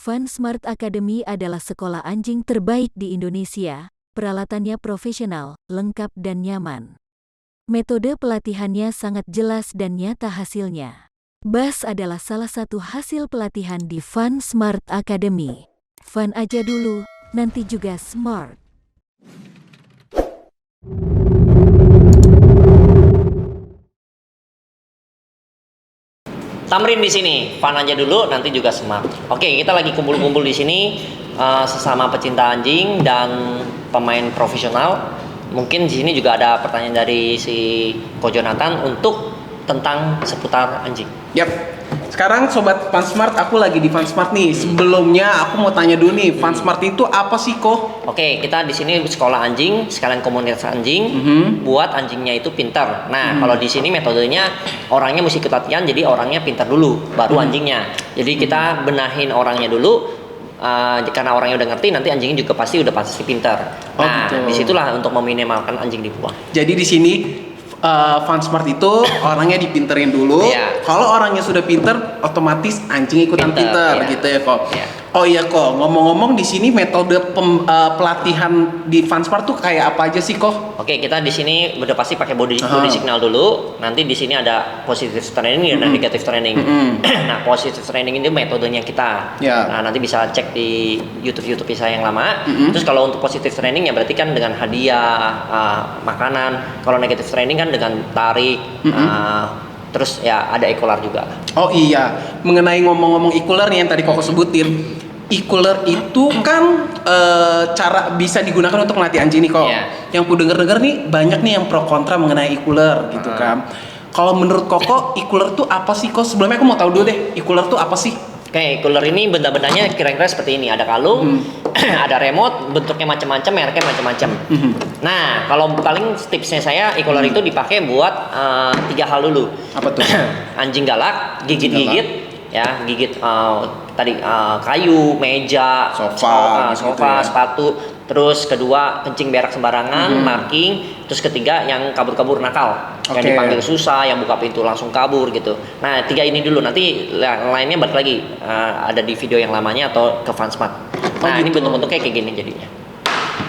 FunSmart Academy adalah sekolah anjing terbaik di Indonesia. Peralatannya profesional, lengkap dan nyaman. Metode pelatihannya sangat jelas dan nyata hasilnya. BAS adalah salah satu hasil pelatihan di FunSmart Academy. Fun aja dulu, nanti juga smart. Tamrin di sini, fun aja dulu, nanti juga smart. Oke, kita lagi kumpul-kumpul di sini sesama pecinta anjing dan pemain profesional. Mungkin di sini juga ada pertanyaan dari si Ko Jonathan untuk tentang seputar anjing. Yap. Sekarang sobat FunSmart, aku lagi di FunSmart nih. Sebelumnya aku mau tanya dulu nih, FunSmart itu apa sih, Ko? Oke, kita di sini sekolah anjing, sekalian komunitas anjing, buat anjingnya itu pintar. Nah, kalau di sini metodenya orangnya mesti ikut latihan, jadi orangnya pintar dulu, baru anjingnya. Jadi kita benahin orangnya dulu, karena orangnya udah ngerti, nanti anjingnya juga pasti pintar. Nah, disitulah untuk meminimalkan anjing dibuang. Jadi di sini FunSmart itu orangnya dipinterin dulu. Kalau orangnya sudah pinter, otomatis anjing ikutan pinter gitu ya, Ko. Oh iya, Ko. Ngomong-ngomong di sini metode pelatihan di FunSmart tuh kayak apa aja sih, Ko? Oke, kita di sini udah pasti pakai body signal dulu. Nanti di sini ada positive training dan negative training. Nah, positive training ini metodenya kita. Nah, nanti bisa cek di YouTube saya yang lama. Terus kalau untuk positive training ya berarti kan dengan hadiah, makanan. Kalau negative training kan dengan tarik. Terus ya ada e-collar juga. Oh iya, mengenai ngomong-ngomong e-collar nih yang tadi Koko sebutin. E-collar itu kan cara bisa digunakan untuk melatih anjing nih, Kok. Yang ku denger nih banyak nih yang pro kontra mengenai e-collar gitu kan. Kalau menurut Koko, e-collar tuh apa sih, Kok? Sebelumnya aku mau tahu dulu deh, e-collar tuh apa sih? Oke, e-collar ini benda-bendanya kira-kira seperti ini. Ada kalung, ada remote, bentuknya macam-macam, mereknya macam-macam. Nah, kalau paling tipsnya saya, e-collar itu dipakai buat 3 hal dulu. Apa tuh? Anjing galak, gigit-gigit, ya, gigit tadi kayu, meja, sofa, sepatu. Terus kedua, kencing berak sembarangan, marking. Terus ketiga, yang kabur-kabur nakal, yang dipanggil susah, yang buka pintu langsung kabur gitu. Nah, 3 ini dulu, nanti yang lainnya balik lagi ada di video yang lamanya atau ke FunSmart. Nah, ini bentuk-bentuknya kayak gini jadinya.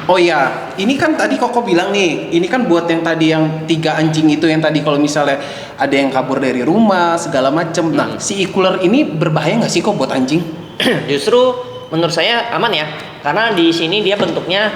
Oh iya, ini kan tadi Koko bilang nih, ini kan buat yang tadi yang 3 anjing itu yang tadi kalau misalnya ada yang kabur dari rumah segala macem. Nah, si e-collar ini berbahaya nggak sih, Kok, buat anjing? Justru menurut saya aman ya, karena di sini dia bentuknya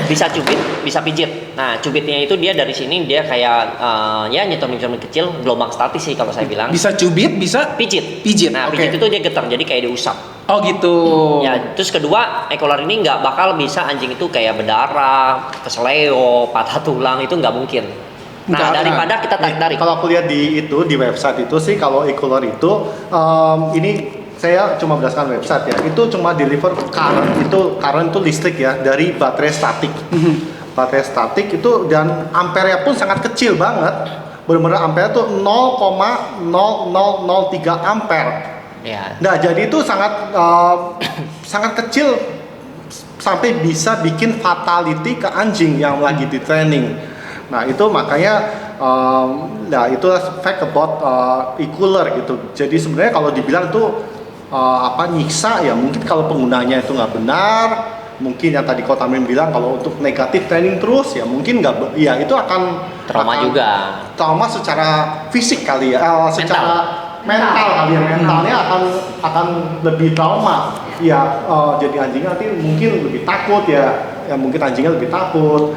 bisa cubit, bisa pijit. Nah, cubitnya itu dia dari sini dia kayak ya nyetor-nyetor kecil, gelombang statis sih kalau saya bilang. Bisa cubit, bisa pijit. Nah, pijit itu dia getar, jadi kayak diusap. Oh gitu. Ya, terus kedua, e-collar ini nggak bakal bisa anjing itu kayak berdarah, kesleo, patah tulang, itu nggak mungkin. Nah, daripada kita tarik. Kalau aku lihat di website itu sih, kalau e-collar itu ini saya cuma berdasarkan website ya, itu cuma deliver current itu listrik ya dari baterai statik. Baterai statik itu dan ampere pun sangat kecil banget. Benar-benar ampere tuh 0,0003 ampere. Nah, jadi itu sangat sangat kecil sampai bisa bikin fatality ke anjing yang lagi di training. Nah, itu makanya itu fact about e-collar gitu. Jadi sebenarnya kalau dibilang tuh nyiksa ya, mungkin kalau penggunanya itu nggak benar, mungkin yang tadi Ko Tamrin bilang kalau untuk negatif training terus ya mungkin nggak, ya itu akan juga trauma secara fisik kali ya, secara mental kali ya, mentalnya akan lebih trauma ya. Jadi anjingnya nanti mungkin lebih takut ya mungkin anjingnya lebih takut.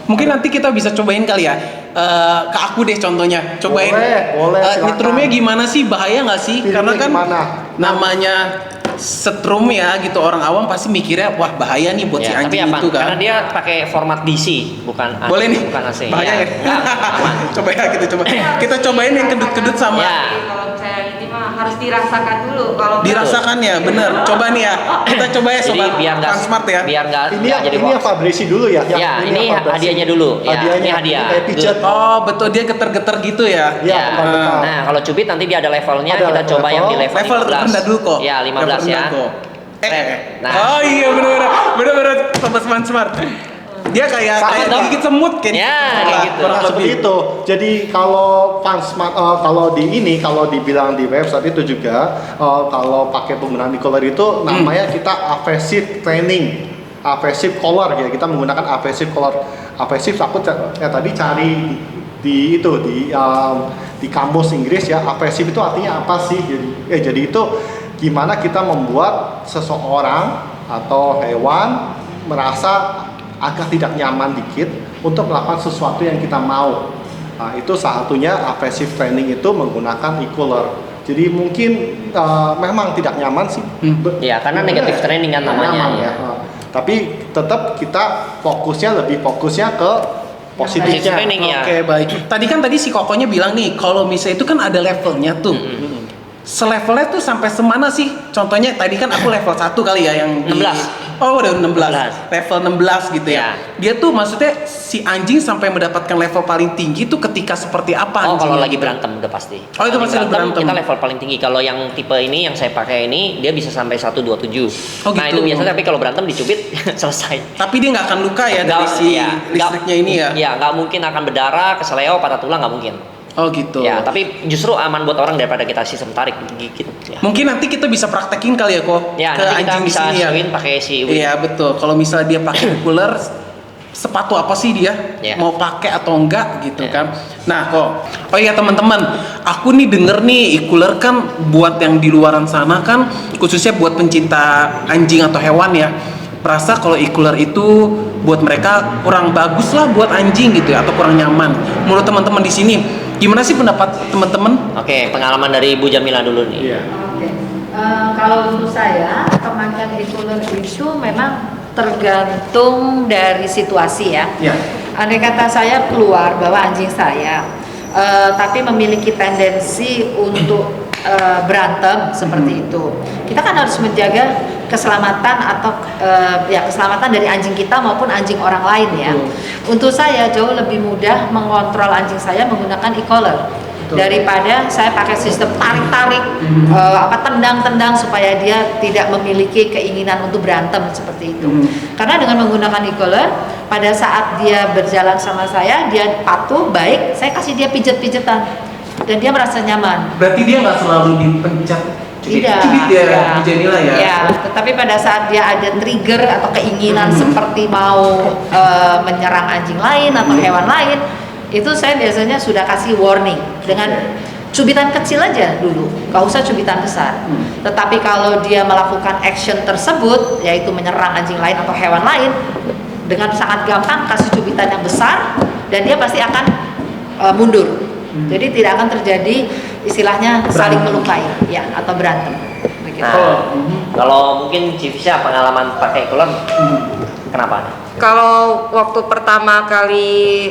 Mungkin nanti kita bisa cobain kali ya. Ke aku deh contohnya. Cobain. Boleh. Nitrumnya gimana sih? Bahaya nggak sih? Feelingnya Karena kan namanya setrum ya gitu, orang awam pasti mikirnya wah bahaya nih buat si anjing itu kan. Karena dia pakai format DC, bukan AC. Boleh nih. Bukan AC. Bahaya ya. Coba ya kita cobain yang kedut-kedut sama. Kalau saya ini mah harus dirasakan dulu. Kalau dirasakan ya, bener. Coba nih ya. Kita coba ya sobat FunSmart ya. Biar nggak jadi ini yang vibrasi dulu ya. Ini hadiahnya dulu. Ini hadiah. Pijat. Oh betul, dia geter-geter gitu ya. Nah, kalau cubit nanti dia ada levelnya. Kita coba yang di level 15. Rendah dulu kok. Ya, 15 ya. Oh iya, bener-bener sobat FunSmart. Dia kayak gigit semut kayak gitu. Kurang seperti itu. Jadi kalau kalau dibilang di website itu juga kalau pakai penggunaan e-collar itu namanya kita aversive training, aversive collar ya. Kita menggunakan aversive collar. Aversive aku tadi cari di kamus Inggris ya. Aversive itu artinya apa sih? Jadi itu gimana kita membuat seseorang atau hewan merasa agak tidak nyaman dikit untuk melakukan sesuatu yang kita mau. Nah, itu salah satunya aversive training itu menggunakan e-collar. Jadi mungkin memang tidak nyaman sih. Ya, karena negatif training kan namanya nyaman, ya. Tapi tetap kita lebih fokusnya ke positifnya. Oke, baik. Tadi si Kokonya bilang nih, kalau misalnya itu kan ada levelnya tuh. Selevelnya tuh sampai semana sih? Contohnya tadi kan aku level 1 kali ya yang 16. Oh, udah 16. Level 16 gitu ya. Dia tuh maksudnya si anjing sampai mendapatkan level paling tinggi tuh ketika seperti apa? Oh, kalau lagi berantem udah pasti. Oh, itu masih berantem. Kita level paling tinggi. Kalau yang tipe ini yang saya pakai ini dia bisa sampai 127. Oh, nah, gitu. itu biasa, tapi kalau berantem dicubit selesai. Tapi dia nggak akan luka ya dari si listriknya ini ya? Ya, nggak mungkin akan berdarah, keseleo, patah tulang, nggak mungkin. Oh gitu. Ya, tapi justru aman buat orang daripada kita sistem tarik gigit. Ya. Mungkin nanti kita bisa praktekin kali ya kok Ya, ke nanti kita anjing bisa di sini ya. pakai si Win. Iya betul. Kalau misalnya dia pakai e-collar, sepatu apa sih dia mau pakai atau enggak gitu kan? Nah kok, oh iya teman-teman, aku nih denger nih e-collar kan buat yang di luaran sana kan, khususnya buat pencinta anjing atau hewan ya. Merasa kalau e-collar itu buat mereka kurang bagus lah buat anjing gitu ya, atau kurang nyaman. Menurut teman-teman di sini, gimana sih pendapat teman-teman? Oke, pengalaman dari Bu Jamila dulu nih. Iya. Oke. Kalau untuk saya, pemakaian e-collar itu memang tergantung dari situasi ya. Iya. Andai kata saya keluar bawa anjing saya, tapi memiliki tendensi untuk berantem seperti itu, kita kan harus menjaga keselamatan atau keselamatan dari anjing kita maupun anjing orang lain ya. Untuk saya jauh lebih mudah mengontrol anjing saya menggunakan e-collar daripada saya pakai sistem tarik-tarik, tendang-tendang supaya dia tidak memiliki keinginan untuk berantem seperti itu. Karena dengan menggunakan e-collar, pada saat dia berjalan sama saya, dia patuh, baik, saya kasih dia pijet-pijetan dan dia merasa nyaman. Berarti dia nggak selalu dipencet, cubit ya, Bu Jamila ya? Ya, tetapi pada saat dia ada trigger atau keinginan seperti mau menyerang anjing lain atau hewan lain, itu saya biasanya sudah kasih warning dengan cubitan kecil aja dulu, gak usah cubitan besar. Tetapi kalau dia melakukan action tersebut, yaitu menyerang anjing lain atau hewan lain, dengan sangat gampang kasih cubitan yang besar dan dia pasti akan mundur. Jadi tidak akan terjadi istilahnya saling melukai ya atau berantem. Begitu. Nah, kalau mungkin Civisya pengalaman pakai e-collar, kenapa? Kalau waktu pertama kali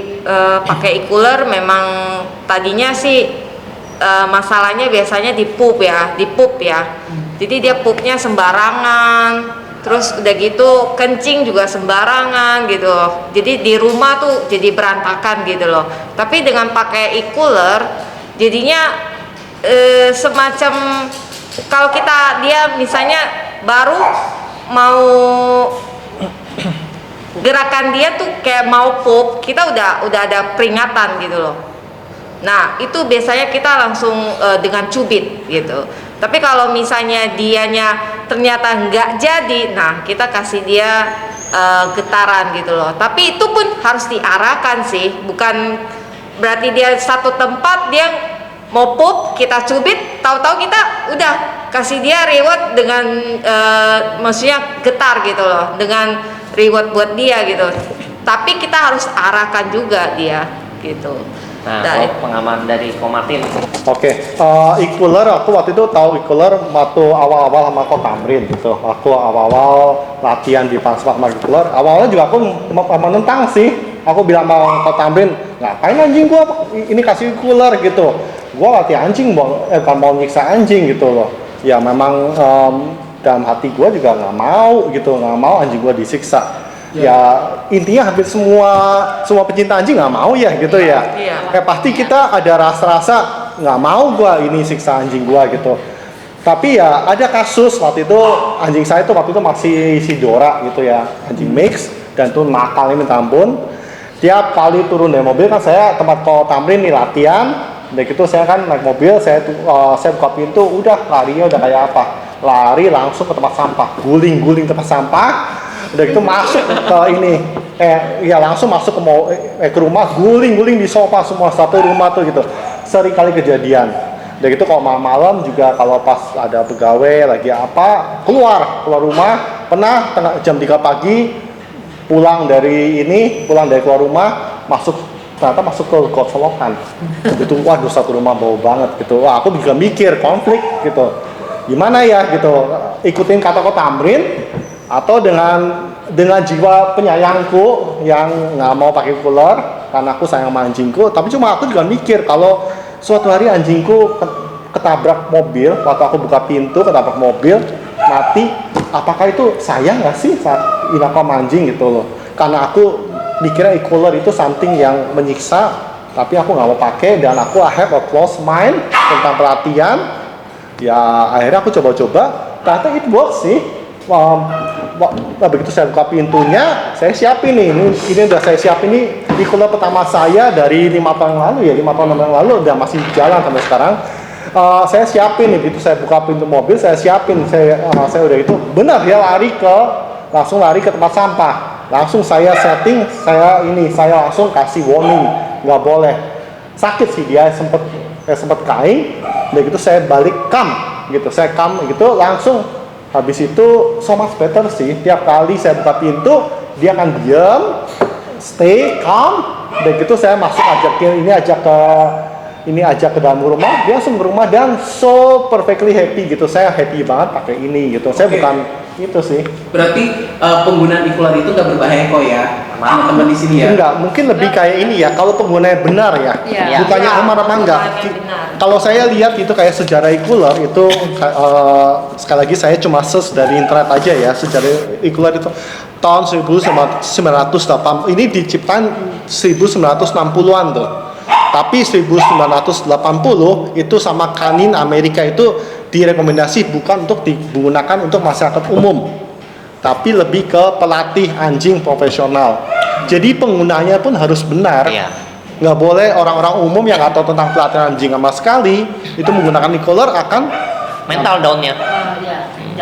pakai e-collar memang tadinya sih masalahnya biasanya di pup ya. Jadi dia pupnya sembarangan. Terus udah gitu kencing juga sembarangan gitu. Jadi di rumah tuh jadi berantakan gitu loh. Tapi dengan pakai e-collar jadinya semacam kalau dia misalnya baru mau gerakan dia tuh kayak mau pup, kita udah ada peringatan gitu loh. Nah itu biasanya kita langsung dengan cubit gitu. Tapi kalau misalnya dianya ternyata nggak jadi, nah kita kasih dia getaran gitu loh. Tapi itu pun harus diarahkan sih, bukan berarti dia satu tempat dia mau pup kita cubit, tahu-tahu kita udah kasih dia reward dengan maksudnya getar gitu loh, dengan reward buat dia gitu. Tapi kita harus arahkan juga dia gitu. Nah, pengalaman dari Ko Martin. Oke, e-collar aku waktu itu tahu e-collar waktu awal-awal sama Ko Tamrin gitu. Aku awal-awal latihan di Panspat sama e-collar. Awalnya juga aku menentang sih. Aku bilang sama Ko Tamrin, ngapain anjing gua ini kasih e-collar gitu. Gua latih anjing, bukan mau nyiksa anjing gitu loh. Ya memang dalam hati gua juga nggak mau gitu, nggak mau anjing gua disiksa. Ya intinya hampir semua pecinta anjing nggak mau ya gitu ya. Pasti kita ada rasa-rasa nggak mau gua ini siksa anjing gua gitu. Tapi ya ada kasus waktu itu anjing saya tuh waktu itu masih si Dora gitu ya, anjing mix. dan itu nakalnya minta ampun. Tiap kali turun dari mobil kan saya tempat Ko Tamrin nih latihan, udah gitu saya kan naik mobil, saya buka pintu, udah larinya udah kayak apa, lari langsung ke tempat sampah, guling tempat sampah, udah gitu masuk ke ini, ya langsung masuk ke rumah, guling di sofa semua, satu rumah tuh gitu, sering kali kejadian. Udah gitu kalau malam juga kalau pas ada pegawai lagi apa, keluar rumah, pernah jam 3 pagi pulang dari keluar rumah, ternyata masuk ke got selokan gitu. Waduh, satu rumah bau banget gitu. Wah, aku juga mikir konflik gitu, gimana ya gitu, ikutin kata Ko Tamrin atau dengan jiwa penyayangku yang nggak mau pakai cooler karena aku sayang sama anjingku. Tapi cuma aku juga mikir kalau suatu hari anjingku ketabrak mobil, waktu aku buka pintu ketabrak mobil mati, apakah itu sayang nggak sih saat ini aku sama anjing gitu loh. Karena aku mikirnya e-cooler itu something yang menyiksa, tapi aku nggak mau pakai, dan aku I have a close mind tentang pelatihan. Ya akhirnya aku coba-coba, ternyata it works sih. Begitu saya buka pintunya, saya siapin nih, ini udah saya siapin nih e-cooler pertama saya dari 5 tahun yang lalu ya, 5 tahun yang lalu, udah masih jalan sampai sekarang. Saya siapin nih, begitu saya buka pintu mobil, saya siapin, saya udah itu, benar dia langsung lari ke tempat sampah, langsung saya setting, saya langsung kasih warning, nggak boleh, sakit sih dia, sempet kain, udah gitu saya balik saya gitu, langsung habis itu so much better sih, tiap kali saya buka pintu, dia akan diam, stay calm, udah gitu saya ajak ke dalam rumah, dia langsung ke rumah dan so perfectly happy gitu. Saya happy banget pakai ini gitu. Saya bukan itu sih. Berarti penggunaan e-cooler itu nggak berbahaya kok ya, teman-teman di sini ya? Enggak, mungkin lebih kayak ini ya. Kalau penggunanya benar ya, bukannya aman apa enggak. Kalau saya lihat itu kayak sejarah e-cooler itu sekali lagi saya cuma search dari internet aja ya, sejarah e-cooler itu tahun 1980, ini diciptakan 1960-an tuh. Tapi 1980 itu sama kanin Amerika itu direkomendasi bukan untuk digunakan untuk masyarakat umum, tapi lebih ke pelatih anjing profesional. Jadi penggunanya pun harus benar. Nggak boleh orang-orang umum yang nggak tahu tentang pelatihan anjing sama sekali itu menggunakan e-cooler, akan mental down-nya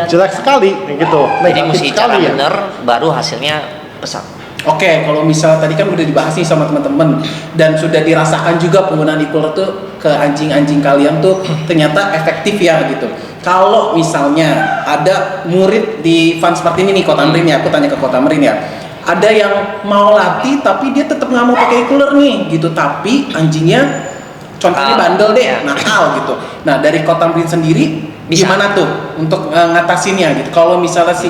jelek sekali gitu. Jadi mesti cara bener baru hasilnya pesat. Oke, kalau misalnya tadi kan udah dibahas nih sama teman-teman dan sudah dirasakan juga penggunaan e-cooler tuh ke anjing-anjing kalian tuh ternyata efektif ya gitu. Kalau misalnya ada murid di Fun Smart ini nih, Ko Tamrin ya, aku tanya ke Ko Tamrin ya, ada yang mau latih tapi dia tetap nggak mau pakai e-cooler nih gitu, tapi anjingnya contohnya bandel deh, nakal gitu. Nah dari Ko Tamrin sendiri gimana tuh untuk ngatasinnya gitu? Kalau misalnya si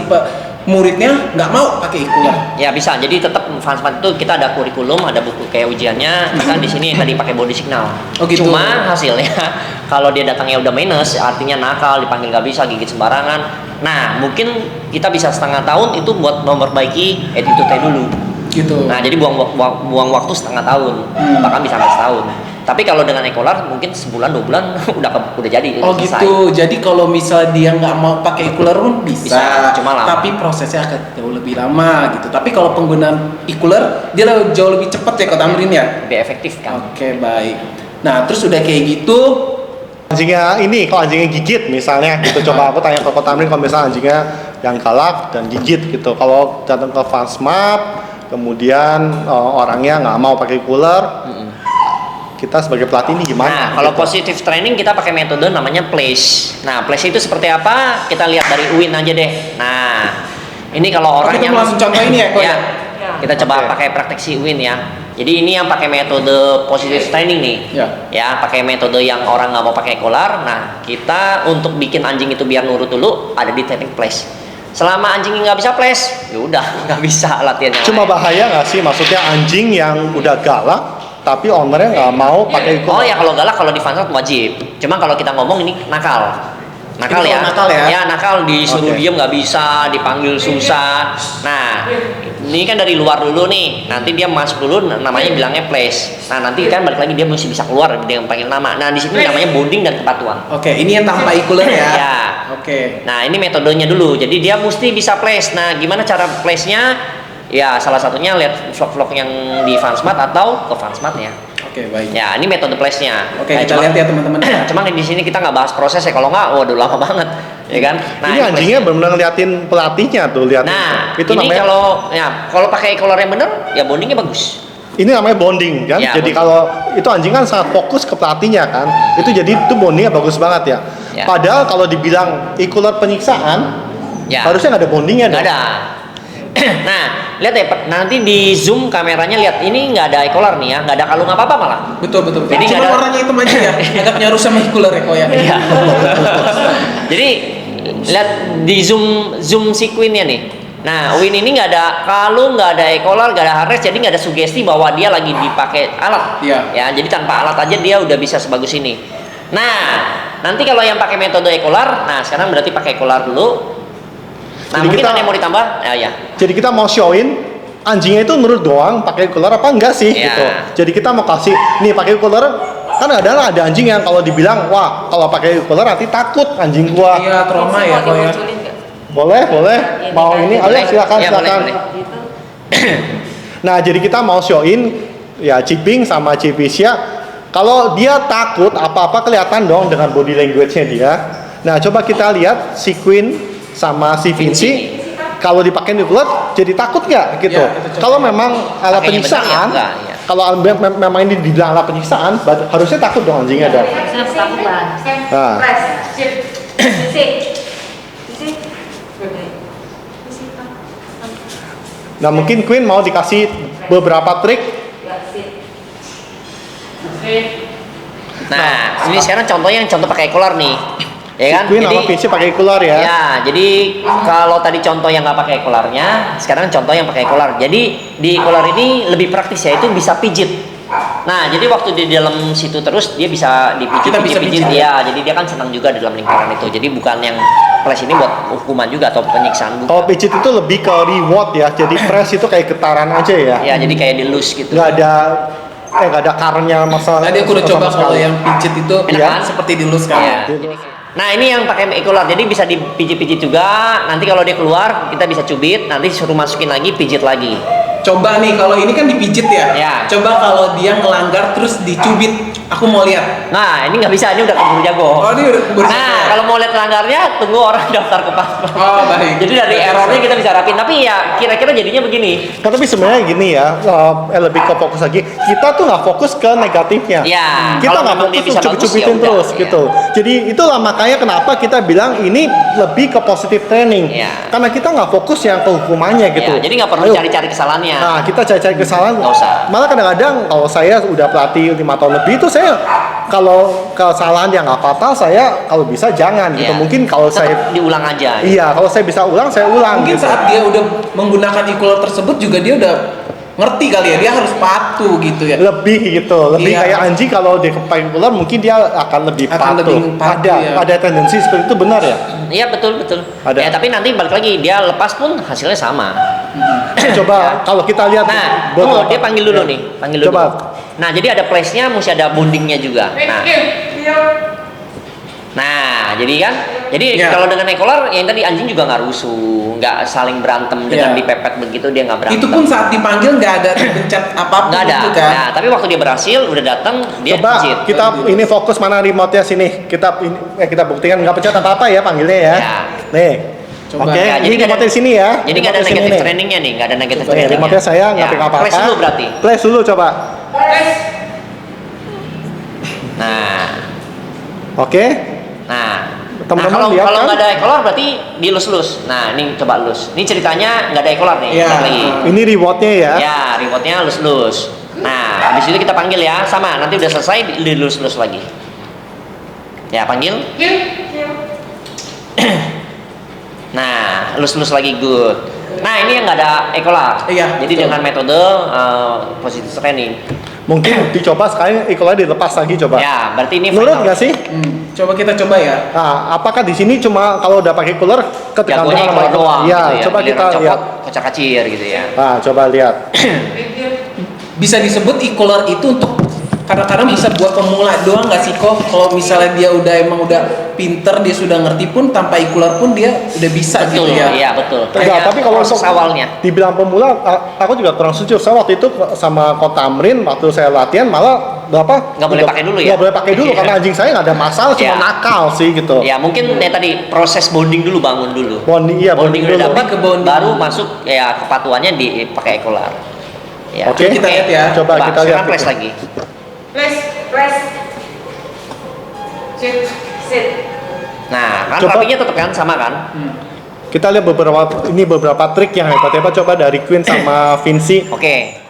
muridnya nggak mau pakai e-cooler? Ya bisa, jadi tetap Fun Smart itu kita ada kurikulum, ada buku kayak ujiannya, kita di sini tadi pakai body signal. Oh gitu. Cuma hasilnya kalau dia datangnya udah minus, artinya nakal, dipanggil nggak bisa, gigit sembarangan. Nah mungkin kita bisa setengah tahun itu buat memperbaiki attitude-nya dulu. Gitu. Nah jadi buang waktu setengah tahun, bahkan bisa sampai setahun. Tapi kalau dengan e-cooler mungkin sebulan 2 bulan udah jadi. Oh selesai. gitu. Jadi kalau misalnya dia nggak mau pakai e-cooler pun bisa. Cuma lama. Tapi prosesnya akan jauh lebih lama gitu. Tapi kalau penggunaan e-cooler dia jauh lebih cepat ya, Ko Tamrin ya. Lebih efektif kan. Oke, baik. Nah terus udah kayak gitu. Kalau anjingnya gigit misalnya gitu, coba aku tanya ke Ko Tamrin, kalau misalnya anjingnya yang galak dan gigit gitu, kalau datang ke Fun Smart kemudian orangnya nggak mau pakai cooler, kita sebagai pelatih ini gimana? Nah, kalau positive training kita pakai metode namanya place. Nah, place itu seperti apa? Kita lihat dari UIN aja deh. Nah, ini kalau orang kita yang langsung contoh ini ya, Ko ya. Kita coba pakai praktek si UIN ya. Jadi ini yang pakai metode positive training nih. Ya, pakai metode yang orang nggak mau pakai collar. Nah, kita untuk bikin anjing itu biar nurut dulu ada di teknik place. Selama anjing nggak bisa place, ya udah nggak bisa latihannya. Cuma bahaya nggak sih? Maksudnya anjing yang udah galak tapi ownernya nggak mau pakai Oh ya, kalau galak kalau di Fun Smart wajib. Cuma kalau kita ngomong ini nakal. Nakal ya. Nakal ya. Ya, nakal disuruh diem nggak bisa, dipanggil susah. Nah, ini kan dari luar dulu nih. Nanti dia masuk dulu, namanya bilangnya place. Nah, nanti kan balik lagi dia mesti bisa keluar dengan panggil nama. Nah, di sini namanya bonding dan kepatuhan. Oke, ini yang tanpa e-cooler ya. Ya. Oke. Nah, ini metodenya dulu. Jadi dia mesti bisa place. Nah, gimana cara place-nya? Ya salah satunya lihat vlog-vlog yang di Fansmart atau ke Fansmart ya. Oke, baik. Ya ini metode place-nya. Oke, kita lihat ya teman-teman. Cuman di sini kita nggak bahas prosesnya, kalau nggak, waduh lama banget, ya kan? Nah, ini anjingnya benar-benar ngeliatin pelatihnya tuh, lihat. Nah, itu ini namanya kalau pakai collar yang bener, ya bondingnya bagus. ini namanya bonding kan. Ya, jadi bonding. kalau itu anjing kan sangat fokus ke pelatihnya kan. Itu jadi itu bondingnya bagus banget ya. Ya. Padahal kalau dibilang e-collar penyiksaan, Ya. harusnya nggak ada bondingnya Nggak dong. ada. Nah, lihat ya, nanti di zoom kameranya, lihat ini nggak ada e-collar nih ya, nggak ada kalung apa-apa malah. Betul. Jadi Cuma nggak ada- warnanya hitam aja ya. Agak nyaru sama ikuler ya kok ya. Iya. Jadi lihat di zoom sequinnya nih. Nah, Win ini nggak ada kalung, nggak ada e-collar, nggak ada harness, jadi nggak ada sugesti bahwa dia lagi dipakai alat. Iya. Ya, jadi tanpa alat aja dia udah bisa sebagus ini. Nah, nanti kalau yang pakai metode e-collar, nah sekarang berarti pakai e-collar dulu. Nah, Jadi mungkin kita- ada yang mau ditambah? Ya. Jadi kita mau showin anjingnya itu menurut doang pakai collar apa enggak sih Iya. gitu. Jadi kita mau kasih nih pakai collar, kan ada anjing yang kalau dibilang wah kalau pakai collar nanti takut anjing gua. Iya, trauma ya kok ya. Boleh. Mau ini ayo Boleh. silakan Iya, silakan. boleh. Nah, jadi kita mau showin ya Ciping sama Cipisya kalau dia takut apa-apa kelihatan dong dengan body language-nya dia. Nah, coba kita lihat si Queen sama si Vinci kalau dipakai di collar jadi takut nggak gitu. Ya, kita coba. Kalau memang alat Pakainya penyiksaan, benar ya? Enggak, ya. kalau memang ini dibilang alat penyiksaan, harusnya takut dong anjingnya dong. Harusnya ketakutan. Nah. Nah, mungkin Queen mau dikasih beberapa trik. Nah, ini sekarang contohnya yang contoh pakai collar nih. Ya kan? Queen sama Vinci pakai collar ya. Ya, jadi kalau tadi contoh yang nggak pakai collarnya, sekarang contoh yang pakai collar. Jadi di collar ini lebih praktis ya, itu bisa pijit. Nah, jadi waktu di dalam situ terus dia bisa Kita bisa dipijit, pijit, ya. Jadi dia kan senang juga dalam lingkaran itu. Jadi bukan yang flash ini buat hukuman juga atau penyiksaan bukan. Kalau pijit itu lebih ke reward ya. Jadi press itu kayak getaran aja ya. Ya, jadi kayak di loose gitu. Nggak ada karennya masalah. Tadi aku udah coba kalau yang pijit itu Enak ya kan? seperti dilus kan. Iya. Nah, ini yang pakai e-collar, jadi bisa dipijit-pijit juga. Nanti kalau dia keluar, kita bisa cubit, nanti suruh masukin lagi, pijit lagi. Coba nih kalau ini kan dipijit ya. Ya. Coba kalau dia ngelanggar terus dicubit, aku mau lihat. Nah, ini nggak bisa, ini udah keburu jago. Oh, ini udah keburu Nah, jago. kalau mau lihat pelanggarnya, tunggu orang daftar ke paspor. Oh, baik. Jadi dari errornya kita bisa rapin, tapi ya kira-kira jadinya begini. Kan tapi sebenarnya gini ya, lebih ke fokus lagi. Kita tuh nggak fokus ke negatifnya. Ya, Kita kalau nggak memang dia fokus bisa tuh bagus, cubit-cubitin ya udah, terus ya. gitu. Jadi itulah makanya kenapa kita bilang ini lebih ke positive training. Ya. Karena kita nggak fokus yang ke hukumannya gitu. Ya, jadi nggak perlu Ayo. cari-cari kesalahannya. Nah, kita cari-cari kesalahan. Nggak usah. Malah kadang-kadang kalau saya udah pelatih 5 tahun lebih itu saya kalau kesalahan yang nggak fatal saya kalau bisa jangan gitu. Ya. Mungkin kalau Tetap saya diulang aja. iya kalau saya bisa ulang saya ulang. Mungkin gitu. saat dia udah menggunakan e-collar tersebut juga dia udah ngerti kali ya, dia harus patuh gitu ya. Lebih gitu, lebih Iya. kayak anjing kalau dia kepain ular mungkin dia akan lebih Akan patuh. lebih patuh, ya. Ada tendensi seperti itu benar ya. Iya, betul. Ada. Ya, tapi nanti balik lagi, dia lepas pun hasilnya sama. Coba kalau kita lihat Nah, beberapa- tunggu, dia panggil dulu ya. nih, panggil dulu. Coba. Nah, jadi ada place-nya, mesti ada bondingnya juga. Nah, jadi kan, jadi Ya. kalau dengan e-collar yang tadi anjing juga nggak rusuh, nggak saling berantem dengan Ya. dipepet begitu, dia nggak berantem. Itu pun saat dipanggil nggak ada pencet apapun nggak ada. gitu kan. Nah, tapi waktu dia berhasil, udah datang, dia Coba pijit. kita ini fokus mana remote-nya sini. Kita buktikan nggak pencet apa-apa ya panggilnya ya. Ya. Nih. Coba. Oke, Ya, ini nggak remote di sini ya. Jadi nggak ada Remote di sini negatif nih. trainingnya nih, nggak ada negatif Nih, trainingnya. remote-nya saya nggak pegang apa-apa. Flash dulu berarti. Flash dulu coba. Nah, Oke. nah. Teman-teman kalau lihat kalau kan? nggak ada e-collar berarti dilus-lus. Nah, ini coba lus. Ini ceritanya nggak ada e-collar nih. Iya. Balik lagi. Ini rewardnya ya. Ya, remote-nya lus-lus. Nah, habis itu kita panggil ya, sama. Nanti udah selesai dilus-lus lagi. Ya, panggil. Nah, lus-lus lagi, good. Nah, ini yang nggak ada e-collar. Iya, Jadi betul. dengan metode positive training. Mungkin dicoba sekali ikolnya dilepas lagi coba. Ya, berarti ini Menurut final. nggak sih? Coba kita coba ya. Nah, apakah di sini cuma kalau udah pakai cooler ketika Jagonya e-collar doang. Iya, gitu ya. coba kita Giliran copot, lihat. kocak-kacir gitu ya. Nah, coba lihat. Bisa disebut e-collar itu untuk kadang-kadang bisa buat pemula doang nggak sih kok? Kalau misalnya dia emang udah pinter, dia sudah ngerti pun tanpa ikular pun dia udah bisa betul, gitu ya. Iya betul. Enggak, tapi kalau proses awalnya dibilang pemula, aku juga kurang setuju. Saya waktu itu sama Kok Tamrin waktu saya latihan malah nggak boleh pakai dulu ya? Nggak boleh pakai dulu karena anjing saya nggak ada masalah, cuma Iya. nakal sih gitu. Ya mungkin tadi proses bonding dulu, bangun dulu. Bonding udah dulu. dapat Ke bonding. baru masuk ya kepatuannya dipakai ekolar. Ya. Oke, kita lihat ya. Coba kita lihat. Sekarang press lagi. Press. Sit. Nah, kan Coba. rapinya tetap kan sama kan? Kita lihat beberapa trik yang hebat-hebat coba dari Queen sama Vinci. Oke.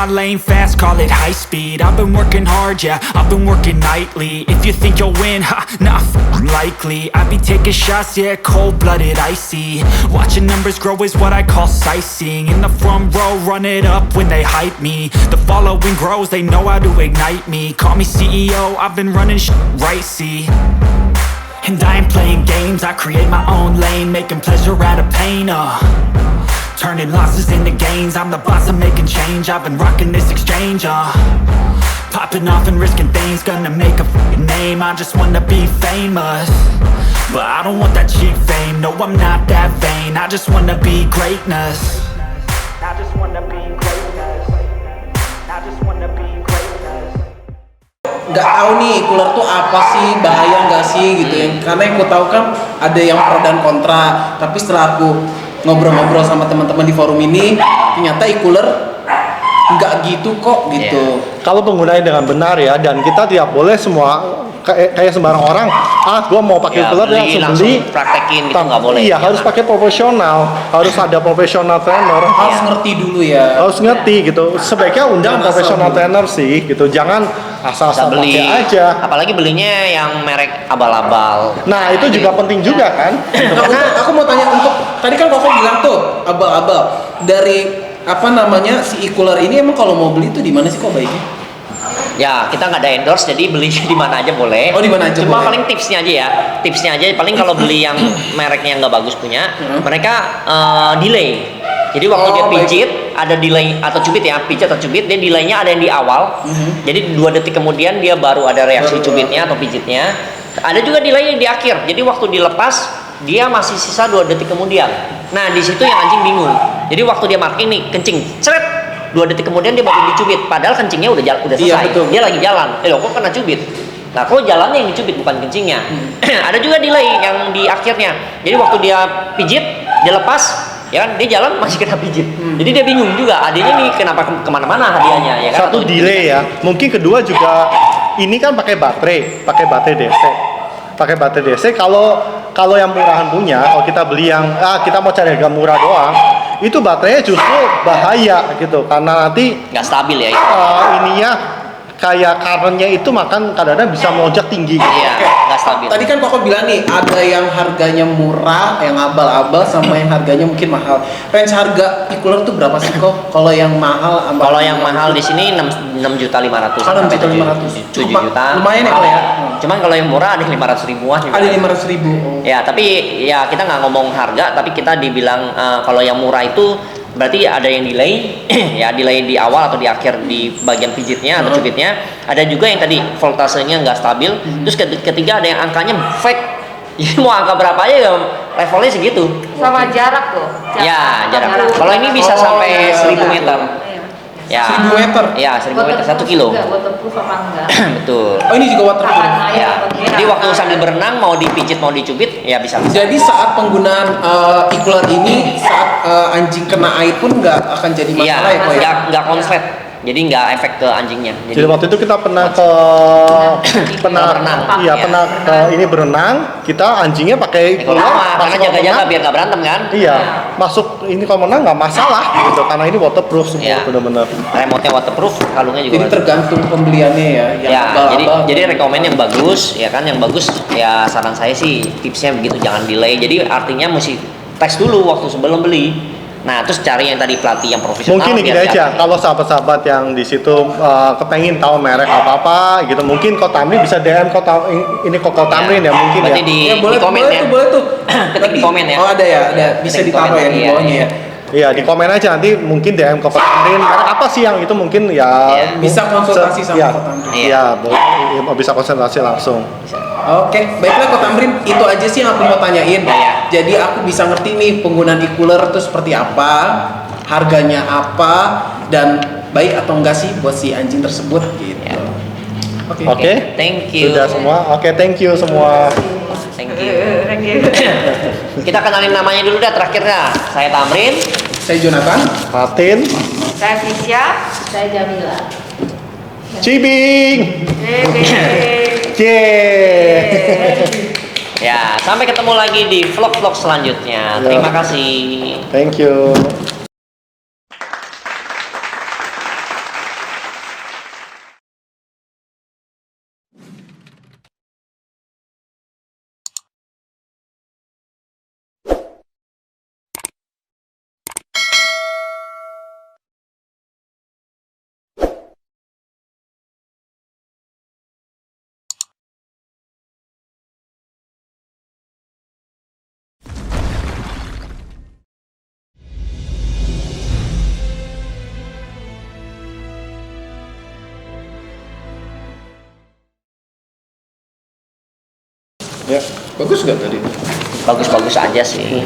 my lane fast, call it high speed. I've been working hard, yeah, I've been working nightly. If you think you'll win, ha, not likely. I be taking shots, yeah, cold-blooded, icy. Watching numbers grow is what I call sightseeing. In the front row, run it up when they hype me. The following grows, they know how to ignite me. Call me CEO, I've been running right, see. And I ain't playing games, I create my own lane, making pleasure out of pain, turning losses into gains, I'm the boss, I'm making change. I've been rocking this exchange, popping off and risking things, gonna make a f***ing name. I just wanna be famous, but I don't want that cheap fame. No, I'm not that vain, I just wanna be greatness. I just wanna be greatness. I just wanna be greatness. Nggak tahu nih cooler tuh apa sih, bahaya nggak sih gitu ya. Karena yang aku tahu kan ada yang pro dan kontra. Tapi setelah aku ngobrol-ngobrol sama teman-teman di forum ini, ternyata e-cooler nggak gitu kok gitu. Kalau penggunanya dengan benar ya, dan kita tidak boleh semua kayak sembarang orang, gua mau pakai cooler ya langsung beli, praktekin gitu nggak boleh. Iya, harus pakai profesional, harus ada profesional trainer. Harus ngerti dulu ya. Harus ngerti gitu. Sebaiknya undang profesional trainer sih gitu. Jangan asal-asal beli pakai aja. Apalagi belinya yang merek abal-abal. Nah, itu juga penting juga kan. Nah, aku mau tanya untuk tadi kan Koko bilang tuh abal-abal dari apa namanya si e-cooler ini, emang kalau mau beli tuh di mana sih kok baiknya? Ya, kita nggak ada endorse, jadi belinya di mana aja boleh. Oh, di mana aja Cuma boleh. paling tipsnya aja ya. Tipsnya aja paling kalau beli yang mereknya yang nggak bagus punya, mereka delay. Jadi waktu dia pijit ada delay atau cubit ya, pijit atau cubit, dia delaynya ada yang di awal. Jadi 2 detik kemudian dia baru ada reaksi cubitnya atau pijitnya. Ada juga delay di akhir. Jadi waktu dilepas dia masih sisa 2 detik kemudian. Nah, di situ yang anjing bingung. Jadi waktu dia marking nih, kencing, ceret, 2 detik kemudian dia baru dicubit. Padahal kencingnya udah selesai. Iya, betul. Dia lagi jalan. Loh, kok kena cubit? Nah, kok jalannya yang dicubit bukan kencingnya. Ada juga delay yang di akhirnya. Jadi waktu dia pijit, dia lepas, ya kan, dia jalan masih kena pijit. Jadi dia bingung juga. Adanya nih kenapa kemana-mana hadiahnya, ya kan? Satu delay ya. Mungkin kedua juga ini kan pakai baterai DC. Pakai baterai DC. Kalau yang murahan punya, kalau kita beli yang kita mau cari harga murah doang, itu baterainya justru bahaya gitu karena nanti Nggak stabil ya itu. ininya kayak current-nya itu makan kadang-kadang bisa melonjak tinggi gitu. Iya, nggak stabil. Tadi kan Koko bilang nih, ada yang harganya murah, yang abal-abal, sama yang harganya mungkin mahal. Range harga e-cooler tuh berapa sih Kok? Kalau yang mahal, Kalau yang mahal di sini 6.500.000. 6.500.000. 7 juta. Lumayan ya Kok ya? Cuman kalau yang murah ada 500 ribuan juga. Ada 500.000. Ya, tapi ya kita nggak ngomong harga, tapi kita dibilang kalau yang murah itu berarti ada yang delay, ya delay di awal atau di akhir di bagian pijitnya atau cubitnya. Ada juga yang tadi voltasenya nggak stabil. Terus ketiga ada yang angkanya fake. Jadi mau angka berapa aja ya levelnya segitu. Sama jarak tuh. Ya, jarak. Kalau ini bisa sampai 1000 meter. Ya. 1000 meter? Ya, 1000 meter, 1 kilo. Waterproof apa enggak? Betul. Oh ini juga waterproof. Ya. Jadi waktu sambil berenang mau dipijit mau dicubit ya bisa. Jadi saat penggunaan e-cooler ini, saat anjing kena air pun nggak akan jadi Iya, masalah ya Kok ya? nggak konslet. Jadi nggak efek ke anjingnya. Jadi waktu itu kita pernah berenang. Iya, pernah ke ini berenang, kita anjingnya pakai Kalau lama, karena masuk jaga-jaga kolam biar nggak berantem kan. Iya, masuk ini kalau menang nggak masalah gitu karena ini waterproof semua Iya. benar-benar. Remote-nya waterproof, kalungnya juga. Jadi tergantung pembeliannya ya. Yang Ya, abal-abal. jadi rekomen yang bagus, ya kan, yang bagus ya saran saya sih tipsnya begitu, jangan delay. Jadi artinya mesti tes dulu waktu sebelum beli. Nah, terus cari yang tadi pelatih yang profesional. Mungkin gini biar aja, kalau sahabat-sahabat yang di situ kepengin tahu merek apa gitu, mungkin Kok Tamrin bisa DM ini Kok Tamrin ya mungkin ya. Berarti Ya, boleh, di komen boleh ya. tuh, boleh tuh. Ketik di komen ya. Oh ada ya, ada. Bisa Ketik di ditaruh komen, ya di iya, bawahnya iya. ya. Iya, di komen aja nanti mungkin DM Kok Tamrin. Merek apa sih yang itu mungkin ya Iya. Bisa konsultasi sama ya, Kok Tamrin. Iya, bisa konsultasi langsung. Oke, baiklah Kok Tamrin, itu aja sih yang aku mau tanyain. Ya. Jadi aku bisa ngerti nih penggunaan e-cooler itu seperti apa, harganya apa, dan baik atau enggak sih buat si anjing tersebut gitu. Ya. Oke. Thank you. Sudah semua. Oke, thank you semua. Thank you. Kita kenalin namanya dulu dah terakhirnya. Saya Tamrin. Saya Jonathan. Martin, Saya Fisya, saya Jamila. Cibing. Hehehe. Yeay. Ya, sampai ketemu lagi di vlog-vlog selanjutnya. Ya. Terima kasih. Thank you. Ya. Bagus gak tadi? Bagus-bagus aja sih.